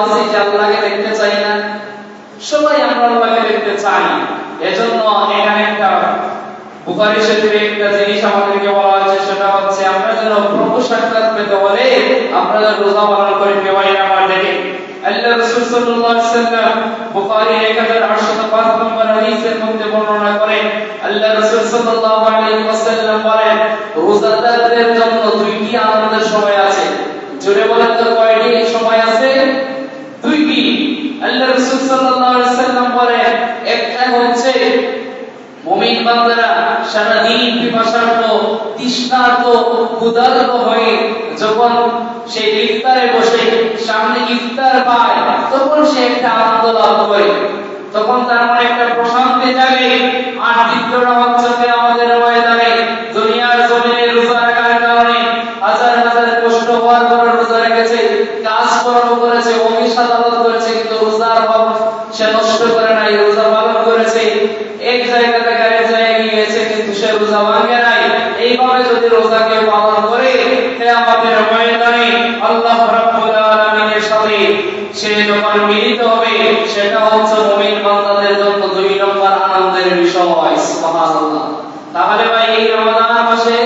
আছি যে আল্লাহকে দেখতে চাই না? সবাই আমরা আল্লাহকে দেখতে চাই। এজন্য এখানে একটা বুখারী শরীফে একটা জিনিস আমাদেরকে বলা হয়েছে, সেটা হচ্ছে আমরা যেন প্রভু সাক্ষাৎ পেতে হলে আমরা রোজা পালন করি। পেওয়াই আমার দেখে আল্লাহ রাসূল সাল্লাল্লাহু আলাইহি ওয়াসাল্লাম বুখারী 1805 নম্বর হাদিসের মধ্যে বর্ণনা করেন, আল্লাহ রাসূল সাল্লাল্লাহু আলাইহি ওয়াসাল্লাম বলেন, রোজাদারদের জন্য দুইটি আনন্দের সময় আছে। জোরে বলেন তো, কয়টি সময় আছে? দুইটি। আল্লাহ রাসূল সাল্লাল্লাহু আলাইহি ওয়াসাল্লাম বলেন, একটা হচ্ছে মুমিন বান্দারা সারা দিন পিপাসার্ত, তৃষ্ণার্ত, ক্ষুধার্ত হয়ে যখন সেই ইফতারে বসে সামনে ইফতার পায়, তখন সে একটা আনন্দ লাভ করে, তখন তার মনে একটা প্রশান্তি জাগে। আর দ্বিতীয়টা হচ্ছে আমাদের ময়দানে দুনিয়ার জমিনে রোজা রাখার কারণে হাজার হাজার কষ্ট হওয়ার পর রোজা রেখেছে, কাজকর্ম করেছে, অফিস আদালত করেছে, কিন্তু রোজার হক সে নষ্ট করে নাই, রোজা পালন করেছে। এক জায়গা থেকে আরেক জায়গায় গিয়েছে, কিন্তু সে রোজা ভাঙে নাই। এইভাবে যদি রোজাকে পালন করে কিয়ামতের ময়দানে আল্লাহ রাব্বুল আলামিনের সাথে সে যখন মিলিত হবে, সেটা হচ্ছে মুমিন বান্দাদের জন্য 2 নম্বর আনন্দের বিষয়। সুবহানাল্লাহ। তাহলে ভাই এই রমজান মাসে